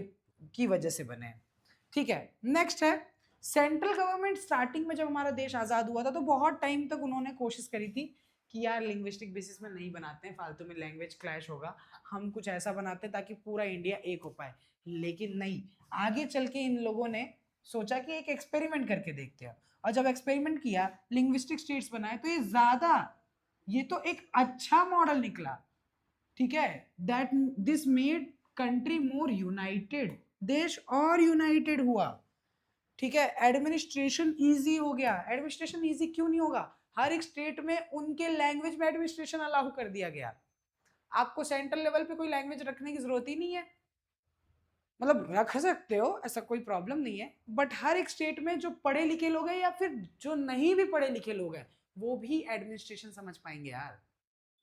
[SPEAKER 1] की वजह से बने। ठीक है, नेक्स्ट है सेंट्रल गवर्नमेंट। स्टार्टिंग में जब हमारा देश आज़ाद हुआ था तो बहुत टाइम तक उन्होंने कोशिश करी थी कि यार लिंग्विस्टिक बेसिस में नहीं बनाते हैं, फालतू में लैंग्वेज क्लैश होगा, हम कुछ ऐसा बनाते हैं ताकि पूरा इंडिया एक हो पाए। लेकिन नहीं, आगे चल के इन लोगों ने सोचा कि एक एक्सपेरिमेंट करके देखते हैं, और जब एक्सपेरिमेंट किया, लिंग्विस्टिक स्टेट्स बनाए, तो ये तो एक अच्छा मॉडल निकला। ठीक है, that this made country more United, देश और यूनाइटेड हुआ। ठीक है, एडमिनिस्ट्रेशन इजी हो गया। एडमिनिस्ट्रेशन इजी क्यों नहीं होगा? हर एक स्टेट में उनके लैंग्वेज में एडमिनिस्ट्रेशन अलाउ कर दिया गया। आपको सेंट्रल लेवल पे कोई लैंग्वेज रखने की जरूरत ही नहीं है, मतलब रख सकते हो, ऐसा कोई प्रॉब्लम नहीं है, बट हर एक स्टेट में जो पढ़े लिखे लोग हैं या फिर जो नहीं भी पढ़े लिखे लोग हैं, वो भी एडमिनिस्ट्रेशन समझ पाएंगे यार।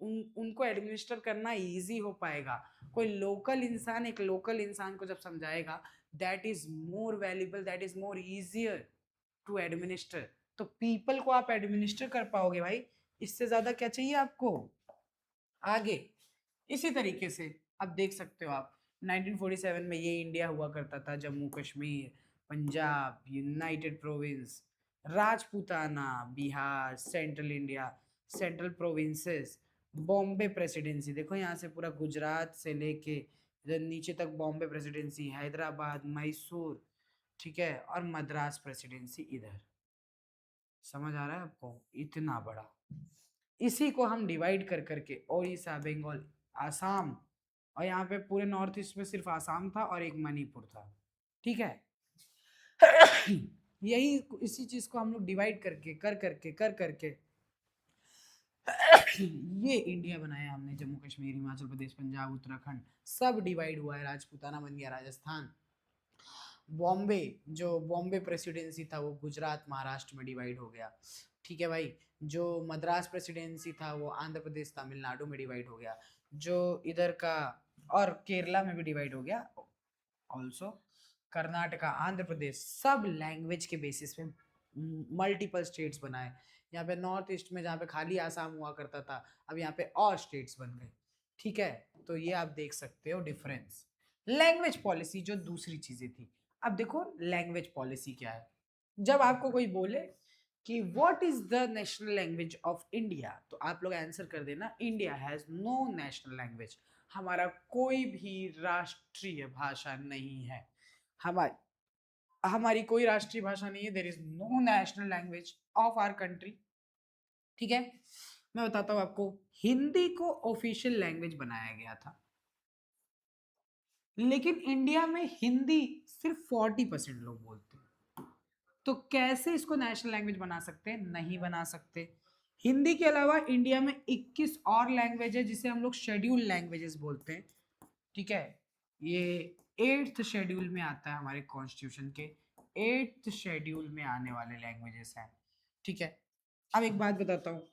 [SPEAKER 1] उनको एडमिनिस्टर करना इजी हो पाएगा। कोई लोकल इंसान एक लोकल इंसान को जब समझाएगा, that is more valuable, that is more easier to administer. तो पीपल को आप एडमिनिस्टर कर पाओगे भाई, इससे ज्यादा क्या चाहिए आपको? आगे इसी तरीके से अब देख सकते हो आप, 1947 में ये इंडिया हुआ करता था, Jammu Kashmir, Punjab, United province, Rajputana, Bihar, central India, central provinces, Bombay presidency, देखो यहाँ से पूरा गुजरात से लेके इधर नीचे तक बॉम्बे प्रेसिडेंसी, हैदराबाद, मैसूर, ठीक है, और मद्रास प्रेसिडेंसी इधर। समझ आ रहा है आपको? इतना बड़ा। इसी को हम डिवाइड कर करके ओडिशा, बंगाल, आसाम, और यहाँ पे पूरे नॉर्थ ईस्ट में सिर्फ आसाम था और एक मणिपुर था, ठीक है। यही इसी चीज को हम लोग डिवाइड करके कर करके ये इंडिया बनाया हमने। जम्मू कश्मीर, हिमाचल प्रदेश, पंजाब, उत्तराखंड सब डिवाइड हुआ है। राजपूताना बन गया राजस्थान। बॉम्बे, जो बॉम्बे प्रेसिडेंसी था वो गुजरात, महाराष्ट्र में डिवाइड हो गया, ठीक है भाई। जो मद्रास प्रेसिडेंसी था वो आंध्र प्रदेश, तमिलनाडु में डिवाइड हो गया। जो इधर का, और केरला में भी डिवाइड हो गया ऑल्सो, कर्नाटका, आंध्र प्रदेश, सब लैंग्वेज के बेसिस पे मल्टीपल स्टेट्स बनाए। यहाँ पे नॉर्थ ईस्ट में जहाँ पे खाली आसाम हुआ करता था, अब यहाँ पे और स्टेट्स बन गए, ठीक है। तो ये आप देख सकते हो डिफरेंस। लैंग्वेज पॉलिसी जो दूसरी चीजें थी, अब देखो लैंग्वेज पॉलिसी क्या है। जब आपको कोई बोले कि what is the national language of India, तो आप लोग आंसर कर देना India has no national language. हमारा कोई भी राष्ट्रीय भाषा नहीं है। हमारी हमारी कोई राष्ट्रीय भाषा नहीं है। There is no national language of our country, ठीक है। मैं बताता हूं आपको, हिंदी को ऑफिशियल लैंग्वेज बनाया गया था, लेकिन इंडिया में हिंदी सिर्फ 40% लोग बोलते हैं। तो कैसे इसको नेशनल लैंग्वेज बना सकते हैं? नहीं बना सकते। हिंदी के अलावा इंडिया में 21 और लैंग्वेज है जिसे हम लोग शेड्यूल लैंग्वेजेस बोलते हैं, ठीक है। ये 8th शेड्यूल में आता है, हमारे कॉन्स्टिट्यूशन के 8th शेड्यूल में आने वाले लैंग्वेजेस हैं, ठीक है। अब एक बात बताता हूँ,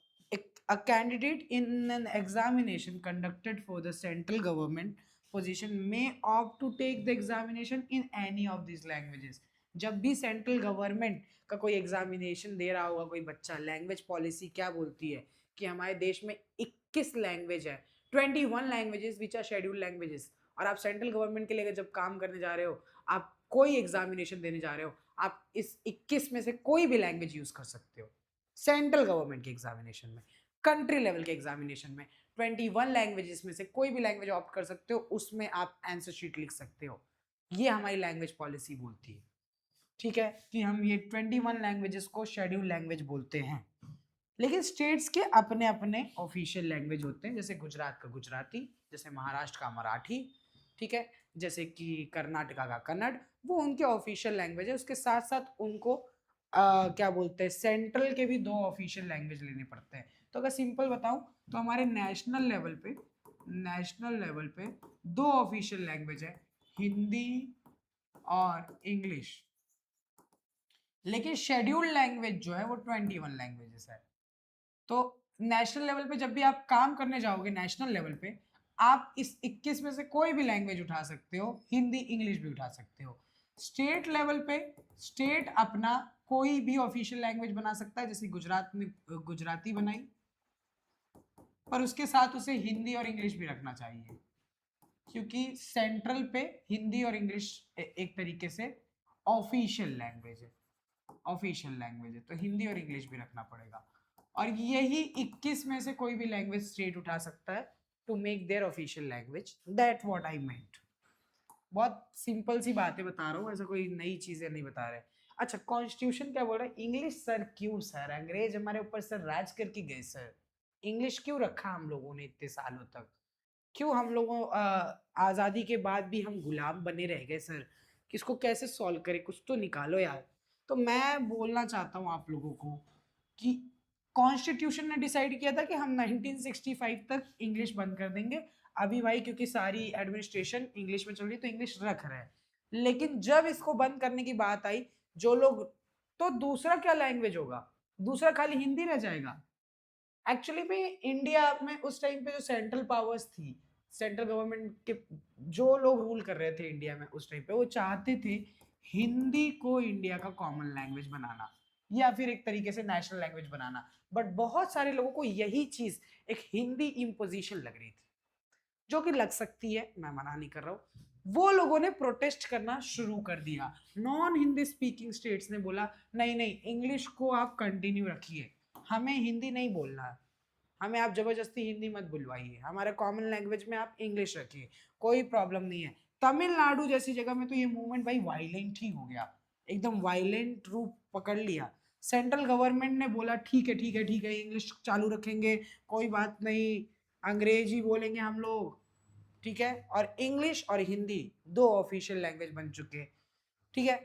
[SPEAKER 1] a candidate in an examination conducted for the central government position may opt to take the examination in any of these languages। जब भी सेंट्रल गवर्नमेंट का कोई एग्जामिनेशन दे रहा होगा कोई बच्चा, लैंग्वेज पॉलिसी क्या बोलती है कि हमारे देश में 21 लैंग्वेज है, 21 languages which are schedule languages, और आप सेंट्रल गवर्नमेंट के लिए जब काम करने जा रहे हो, आप कोई एग्जामिनेशन देने जा रहे हो, आप इस 21 में से कोई भी लैंग्वेज यूज कर सकते हो। सेंट्रल गवर्नमेंट के एग्जामिनेशन में, कंट्री लेवल के एग्जामिनेशन में 21 लैंग्वेजेस में से कोई भी लैंग्वेज ऑप्ट कर सकते हो, उसमें आप आंसर शीट लिख सकते हो। ये हमारी लैंग्वेज पॉलिसी बोलती है, ठीक है, कि हम ये 21 लैंग्वेजेस को शेड्यूल लैंग्वेज बोलते हैं। लेकिन स्टेट्स के अपने अपने ऑफिशियल लैंग्वेज होते हैं, जैसे गुजरात का गुजराती, जैसे महाराष्ट्र का मराठी, ठीक है, जैसे कि कर्नाटका का कन्नड़, वो उनके ऑफिशियल लैंग्वेज है। उसके साथ साथ उनको क्या बोलते हैं, सेंट्रल के भी 2 ऑफिशियल लैंग्वेज लेने पड़ते हैं। तो अगर सिंपल बताऊं तो हमारे नेशनल लेवल पे 2 ऑफिशियल लैंग्वेज है, हिंदी और इंग्लिश। लेकिन शेड्यूल्ड लैंग्वेज जो है वो 21 लैंग्वेजेस है। तो नेशनल लेवल पे जब भी आप काम करने जाओगे, नेशनल लेवल पे आप इस 21 में से कोई भी लैंग्वेज उठा सकते हो, हिंदी इंग्लिश भी उठा सकते हो। स्टेट लेवल पे स्टेट अपना कोई भी ऑफिशियल लैंग्वेज बना सकता है, जैसे गुजरात में गुजराती बनाई, पर उसके साथ उसे हिंदी और इंग्लिश भी रखना चाहिए, क्योंकि सेंट्रल पे हिंदी और इंग्लिश एक तरीके से ऑफिशियल लैंग्वेज है, तो हिंदी और इंग्लिश भी रखना पड़ेगा। और यही 21 में से कोई भी लैंग्वेज स्टेट उठा सकता है to make their official language. That what I meant. बहुत सिंपल सी बातें बता रहा हूँ, ऐसा कोई नई चीजें नहीं बता रहे। अच्छा, कॉन्स्टिट्यूशन क्या बोल रहा है? इंग्लिश सर क्यों सर? अंग्रेज हमारे ऊपर सर राज करके गए सर, इंग्लिश क्यों रखा हम लोगों ने इतने सालों तक? क्यों हम लोगों आजादी के बाद भी हम गुलाम बने रह गए सर? किसको कैसे सॉल्व करें? कुछ तो निकालो यार। तो मैं बोलना चाहता हूँ आप लोगों को कि कॉन्स्टिट्यूशन ने डिसाइड किया था कि हम 1965 तक इंग्लिश बंद कर देंगे। अभी भाई क्योंकि सारी एडमिनिस्ट्रेशन इंग्लिश में चल रही, तो इंग्लिश रख रहे हैं। लेकिन जब इसको बंद करने की बात आई, जो लोग, तो दूसरा क्या लैंग्वेज होगा? दूसरा खाली हिंदी रह जाएगा। एक्चुअली में इंडिया में उस टाइम पे जो सेंट्रल पावर्स थी, सेंट्रल गवर्नमेंट के जो लोग रूल कर रहे थे इंडिया में उस टाइम पे, वो चाहते थे हिंदी को इंडिया का कॉमन लैंग्वेज बनाना, या फिर एक तरीके से नेशनल लैंग्वेज बनाना। बट बहुत सारे लोगों को यही चीज, एक हिंदी इम्पोजिशन लग रही थी, जो कि लग सकती है, मैं मना नहीं कर रहा हूँ, वो लोगों ने प्रोटेस्ट करना शुरू कर दिया। नॉन हिंदी स्पीकिंग स्टेट्स ने बोला नहीं नहीं, इंग्लिश को आप कंटिन्यू रखिए, हमें हिंदी नहीं बोलना है, हमें आप जबरदस्ती हिंदी मत बुलवाइए, हमारे कॉमन लैंग्वेज में आप इंग्लिश रखिए, कोई प्रॉब्लम नहीं है। तमिलनाडु जैसी जगह में तो ये मूवमेंट भाई वायलेंट ही हो गया, एकदम वायलेंट रूप पकड़ लिया। सेंट्रल गवर्नमेंट ने बोला ठीक है ठीक है ठीक है, इंग्लिश चालू रखेंगे, कोई बात नहीं, अंग्रेजी बोलेंगे हम लोग, ठीक है। और इंग्लिश और हिंदी दो ऑफिशियल लैंग्वेज बन चुके हैं, ठीक है।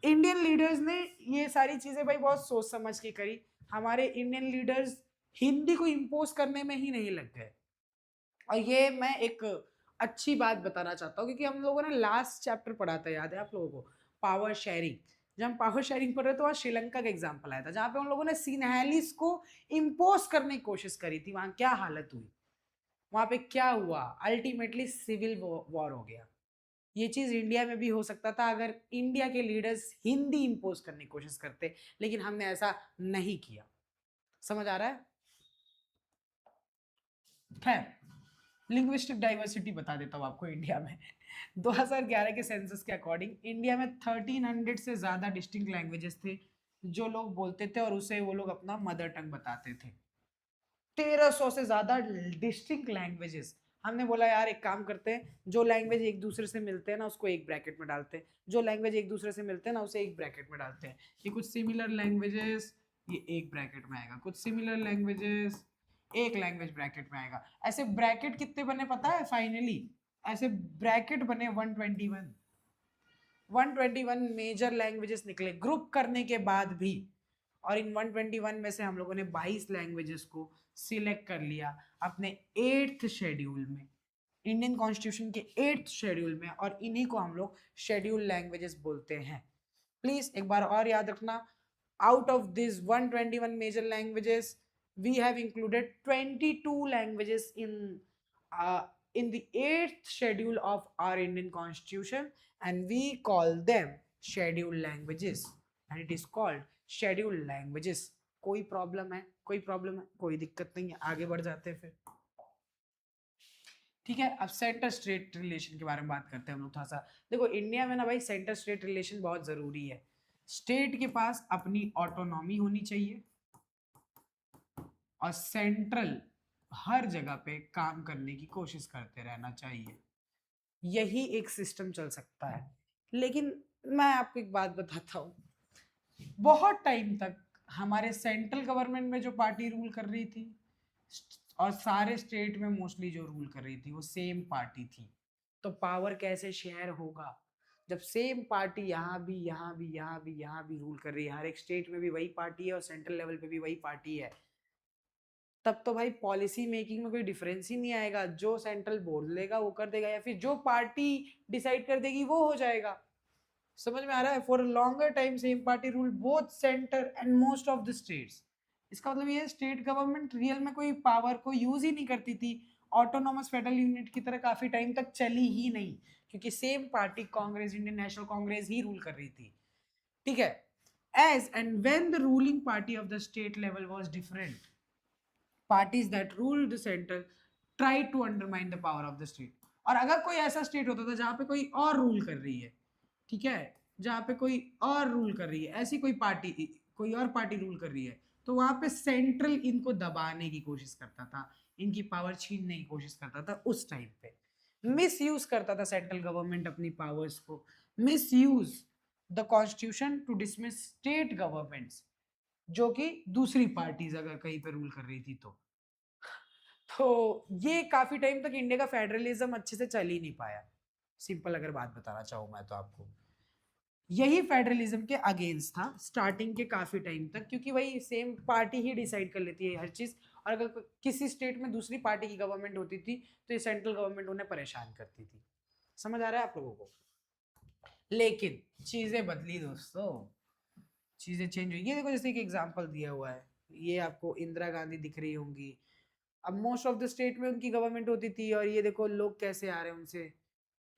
[SPEAKER 1] इंडियन लीडर्स ने ये सारी चीजें भाई बहुत सोच समझ के करी। हमारे इंडियन लीडर्स हिंदी को इम्पोज करने में ही नहीं लग गए। और ये मैं एक अच्छी बात बताना चाहता हूँ, क्योंकि हम लोगों ने लास्ट चैप्टर पढ़ा था, याद है आप लोगों को, पावर शेयरिंग। जब हम पावर शेयरिंग पढ़ रहे थे, वहाँ श्रीलंका का एग्जाम्पल आया था, जहाँ पे उन लोगों ने सिनहैलिस को इम्पोज करने की कोशिश करी थी। वहाँ क्या हालत हुई, वहाँ पे क्या हुआ, अल्टीमेटली सिविल वॉर हो गया। ये चीज इंडिया में भी हो सकता था अगर इंडिया के लीडर्स हिंदी इम्पोज करने की कोशिश करते, लेकिन हमने ऐसा नहीं किया। समझ आ रहा है? खैर, लिंग्विस्टिक डाइवर्सिटी बता देता हूँ आपको इंडिया में। 2011 के सेंसस के अकॉर्डिंग इंडिया में 1300 से ज्यादा डिस्टिंक्ट लैंग्वेजेस थे जो लोग बोलते थे, और उसे वो लोग अपना मदर टंग बताते थे। 1300 से ज्यादा डिस्टिंक्ट लैंग्वेजेस। हमने बोला यार एक काम करते हैं, जो लैंग्वेज एक दूसरे से मिलते हैं ना उसको एक ब्रैकेट में डालते हैं, जो लैंग्वेज एक दूसरे से मिलते हैं ना उसे एक ब्रैकेट में डालते हैं। ये कुछ सिमिलर लैंग्वेजेस ये एक ब्रैकेट में आएगा, कुछ सिमिलर लैंग्वेजेस एक लैंग्वेज ब्रैकेट में आएगा। ऐसे ब्रैकेट कितने बने पता है फाइनली? ऐसे ब्रैकेट बने 121। 121 मेजर लैंग्वेजेस निकले ग्रुप करने के बाद भी। और इन 121 में से हम लोगों ने 22 लैंग्वेजेस को सिलेक्ट कर लिया अपने 8th शेड्यूल में, इंडियन कॉन्स्टिट्यूशन के 8th शेड्यूल में, और इन्हीं को हम लोग शेड्यूल लैंग्वेजेस बोलते हैं। प्लीज एक बार और याद रखना, out of these 121 major languages we have included 22 languages uh, in the 8th schedule of our Indian constitution, and we call them scheduled languages, and it is called scheduled languages। कोई problem है? कोई problem है? कोई दिक्कत नहीं है, आगे बढ़ जाते हैं फिर। ठीक है, अब सेंटर स्टेट रिलेशन के बारे में बात करते हैं हम लोग थोड़ा सा। देखो इंडिया में ना भाई सेंटर स्टेट रिलेशन बहुत जरूरी है। स्टेट के पास अपनी ऑटोनॉमी होनी चाहिए, और सेंट्रल हर जगह पे काम करने की कोशिश करते रहना चाहिए। यही एक सिस्टम चल सकता है। लेकिन मैं आपको एक बात बताता हूँ, बहुत टाइम तक हमारे सेंट्रल गवर्नमेंट में जो पार्टी रूल कर रही थी और सारे स्टेट में मोस्टली जो रूल कर रही थी वो सेम पार्टी थी। तो पावर कैसे शेयर होगा जब सेम पार्टी यहाँ भी यहाँ भी यहाँ भी यहाँ भी रूल कर रही है, हर एक स्टेट में भी वही पार्टी है और सेंट्रल लेवल पे भी वही पार्टी है। तब तो भाई पॉलिसी मेकिंग में कोई डिफरेंस ही नहीं आएगा, जो सेंट्रल बोल लेगा वो कर देगा, या फिर जो पार्टी डिसाइड कर देगी वो हो जाएगा। समझ में आ रहा है? For longer time same party rule both centre and most of the states. इसका मतलब ये स्टेट गवर्नमेंट रियल में कोई पावर को यूज ही नहीं करती थी, ऑटोनोमस फेडरल यूनिट की तरह काफी टाइम तक चली ही नहीं, क्योंकि same party Congress, Indian National Congress ही रूल कर रही थी। ठीक है, as and when the ruling party of the state level was different, parties that ruled the center tried to undermine the power of the state। और अगर कोई ऐसा स्टेट होता था जहां पे कोई और रूल कर रही है, ठीक है, जहां पे कोई और रूल कर रही है, ऐसी कोई पार्टी, कोई और पार्टी रूल कर रही है, तो वहां पे सेंट्रल इनको दबाने की कोशिश करता था, इनकी पावर छीनने की कोशिश करता था। उस टाइम पे मिस यूज करता था सेंट्रल गवर्नमेंट अपनी पावर्स को, misuse the constitution to dismiss state governments, जो कि दूसरी पार्टीज अगर कहीं पे रूल कर रही थी तो ये काफी टाइम तक इंडिया का फेडरलिज्म अच्छे से चल ही नहीं पाया। सिंपल अगर बात बताना चाहूँ मैं तो आपको, यही फेडरलिज्म के अगेंस्ट था स्टार्टिंग के काफी टाइम तक, क्योंकि वही सेम पार्टी ही डिसाइड कर लेती है हर चीज, और अगर किसी स्टेट में दूसरी पार्टी की गवर्नमेंट होती थी तो ये सेंट्रल गवर्नमेंट उन्हें परेशान करती थी। समझ आ रहा है आप लोगों को? लेकिन चीजें बदली दोस्तों, चीजें चेंज हुई। ये देखो जैसे एक एग्जांपल दिया हुआ है, ये आपको इंदिरा गांधी दिख रही होंगी। अब मोस्ट ऑफ द स्टेट में उनकी गवर्नमेंट होती थी, और ये देखो लोग कैसे आ रहे हैं उनसे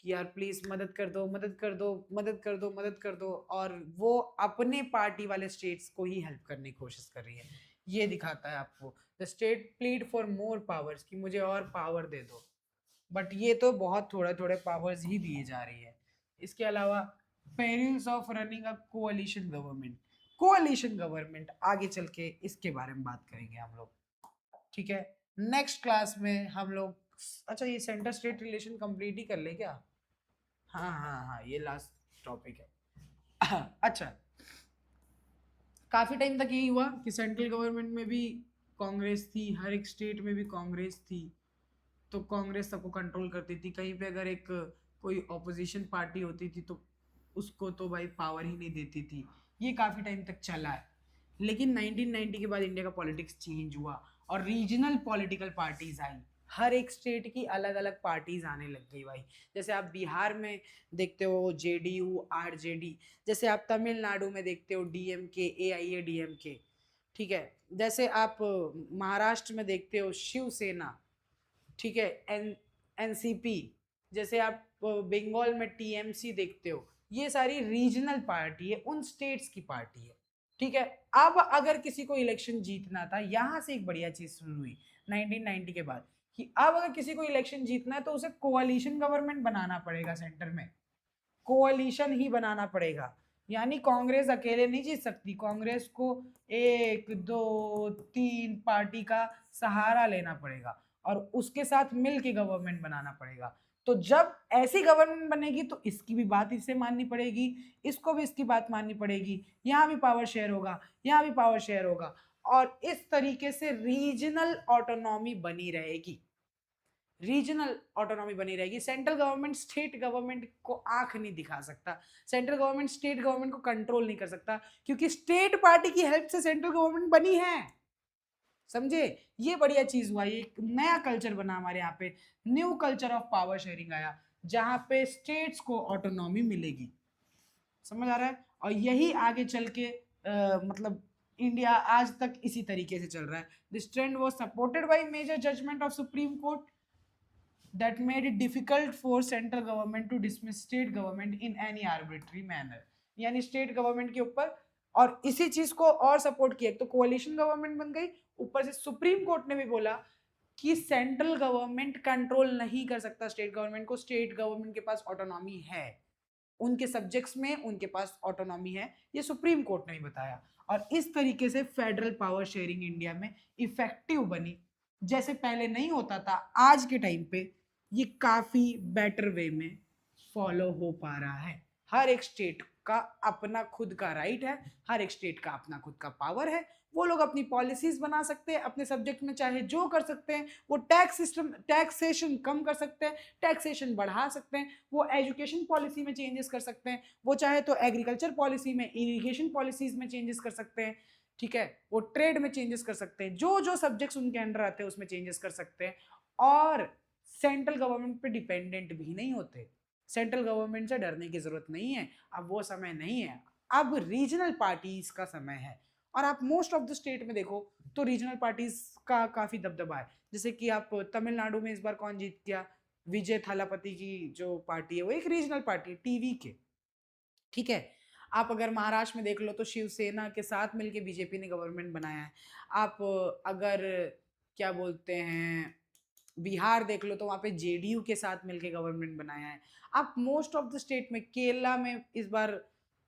[SPEAKER 1] कि यार प्लीज मदद कर दो, मदद कर दो, मदद कर दो, मदद कर दो, और वो अपने पार्टी वाले स्टेट्स को ही हेल्प करने की कोशिश कर रही है। ये दिखाता है आपको the state plead for more powers, कि मुझे और पावर दे दो। बट ये तो बहुत थोड़े थोड़े पावर्स ही दिए जा रही है। इसके अलावा perils of running a कोalition government, कोalition government आगे चल के इसके बारे में बात करेंगे हम लोग, ठीक है। नेक्स्ट क्लास में हम लोग, अच्छा ये सेंटर स्टेट रिलेशन कंप्लीट ही कर ले क्या? हाँ हाँ हाँ, ये लास्ट टॉपिक है। अच्छा, काफी टाइम तक यही हुआ कि सेंट्रल गवर्नमेंट में भी कांग्रेस थी, हर एक स्टेट में भी कांग्रेस थी, तो कांग्रेस सबको कंट्रोल करती थी। कहीं पे अगर एक कोई ऑपोजिशन पार्टी होती थी तो उसको तो भाई पावर ही नहीं देती थी। ये काफी टाइम तक चला है, लेकिन 1990 के बाद इंडिया का पॉलिटिक्स चेंज हुआ और रीजनल पॉलिटिकल पार्टीज आई। हर एक स्टेट की अलग अलग पार्टीज आने लग गई भाई। जैसे आप बिहार में देखते हो जेडीयू आरजेडी, जैसे आप तमिलनाडु में देखते हो डीएमके एआईएडीएमके, ठीक है। जैसे आप महाराष्ट्र में देखते हो शिवसेना, ठीक है, एनसीपी, जैसे आप बंगाल में टीएमसी देखते हो। ये सारी रीजनल पार्टी है, उन स्टेट्स की पार्टी है, ठीक है। अब अगर किसी को इलेक्शन जीतना था, यहां से एक बढ़िया चीज शुरू हुई 1990 के बाद, कि अब अगर किसी को इलेक्शन जीतना है तो उसे कोalition गवर्नमेंट बनाना पड़ेगा, सेंटर में कोalition ही बनाना पड़ेगा। यानी कांग्रेस अकेले नहीं जीत सकती, कांग्रेस को एक दो तीन पार्टी का सहारा लेना पड़ेगा और उसके साथ मिल के गवर्नमेंट बनाना पड़ेगा। तो जब ऐसी गवर्नमेंट बनेगी तो इसकी भी बात इसे माननी पड़ेगी, इसको भी इसकी बात माननी पड़ेगी, यहाँ भी पावर शेयर होगा, यहाँ भी पावर शेयर होगा, और इस तरीके से रीजनल ऑटोनॉमी बनी रहेगी, रीजनल ऑटोनॉमी बनी रहेगी। सेंट्रल गवर्नमेंट स्टेट गवर्नमेंट को आंख नहीं दिखा सकता, सेंट्रल गवर्नमेंट स्टेट गवर्नमेंट को कंट्रोल नहीं कर सकता, क्योंकि स्टेट पार्टी की हेल्प से सेंट्रल गवर्नमेंट बनी है, समझे। ये बढ़िया चीज हुआ, ये एक नया कल्चर बना हमारे यहाँ पे, new culture of power sharing आया, जहां पे स्टेट्स को ऑटोनॉमी मिलेगी, समझ आ रहा है। और यही आगे चल के मतलब इंडिया आज तक इसी तरीके से चल रहा है। This trend was supported by major judgment of supreme court that made it difficult for central government to dismiss state government in any arbitrary manner। यानी स्टेट गवर्नमेंट के ऊपर, और इसी चीज को और सपोर्ट किया, तो कोalition गवर्नमेंट बन गई, ऊपर से सुप्रीम कोर्ट ने भी बोला कि सेंट्रल गवर्नमेंट कंट्रोल नहीं कर सकता स्टेट गवर्नमेंट को, स्टेट गवर्नमेंट के पास ऑटोनॉमी है, उनके सब्जेक्ट्स में उनके पास ऑटोनॉमी है, ये सुप्रीम कोर्ट ने भी बताया। और इस तरीके से फेडरल पावर शेयरिंग इंडिया में इफेक्टिव बनी, जैसे पहले नहीं होता था, आज के टाइम पे ये काफी बेटर वे में फॉलो हो पा रहा है। हर एक स्टेट का अपना खुद का राइट है, हर एक स्टेट का अपना खुद का पावर है, वो लोग अपनी पॉलिसीज बना सकते हैं, अपने सब्जेक्ट में चाहे जो कर सकते हैं, वो टैक्स सिस्टम टैक्सेशन कम कर सकते हैं, टैक्सेशन बढ़ा सकते हैं, वो एजुकेशन पॉलिसी में चेंजेस कर सकते हैं, वो चाहे तो एग्रीकल्चर पॉलिसी में, इरिगेशन पॉलिसीज में चेंजेस कर सकते हैं, ठीक है, वो ट्रेड में चेंजेस कर सकते हैं, जो जो सब्जेक्ट्स उनके अंडर आते हैं उसमें चेंजेस कर सकते हैं, और सेंट्रल गवर्नमेंट पे डिपेंडेंट भी नहीं होते। सेंट्रल गवर्नमेंट से डरने की जरूरत नहीं है, अब वो समय नहीं है, अब रीजनल पार्टीज का समय है। और आप मोस्ट ऑफ द स्टेट में देखो तो रीजनल पार्टीज का काफी दबदबा है। जैसे कि आप तमिलनाडु में इस बार कौन जीत गया, विजय थालापति की जो पार्टी है वो एक रीजनल पार्टी है टीवी के, ठीक है। आप अगर महाराष्ट्र में देख लो तो शिवसेना के साथ मिलके बीजेपी ने गवर्नमेंट बनाया है। आप अगर क्या बोलते हैं बिहार देख लो तो वहाँ पे जेडीयू के साथ मिलके गवर्नमेंट बनाया है। आप मोस्ट ऑफ द स्टेट में, केरला में इस बार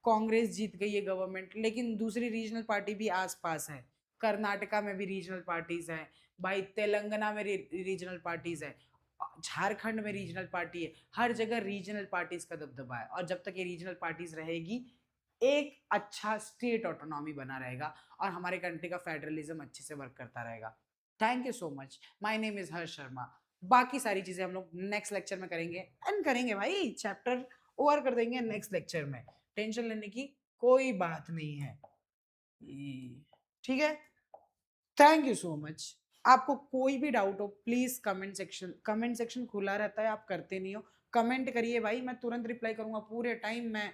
[SPEAKER 1] कांग्रेस जीत गई है गवर्नमेंट, लेकिन दूसरी रीजनल पार्टी भी आसपास है। कर्नाटका में भी रीजनल पार्टीज है भाई, तेलंगाना में रीजनल पार्टीज है, झारखंड में रीजनल पार्टी है, हर जगह रीजनल पार्टीज का दबदबा है। और जब तक ये रीजनल पार्टीज रहेगी, एक अच्छा स्टेट ऑटोनॉमी बना रहेगा और हमारे कंट्री का फेडरलिज्म अच्छे से वर्क करता रहेगा। Thank you so much, my name is Harsh Sharma. बाकी सारी चीजें हम लोग नेक्स्ट लेक्चर में करेंगे, एंड करेंगे भाई, चैप्टर ओवर कर देंगे नेक्स्ट लेक्चर में, टेंशन लेने की कोई बात नहीं है, ठीक है। Thank you so much. आपको कोई भी डाउट हो प्लीज कमेंट सेक्शन खुला रहता है, आप करते नहीं हो, कमेंट करिए भाई, मैं तुरंत रिप्लाई करूंगा, पूरे टाइम मैं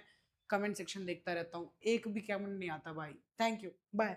[SPEAKER 1] कमेंट सेक्शन देखता रहता हूँ, एक भी कमेंट नहीं आता भाई। Thank you, bye.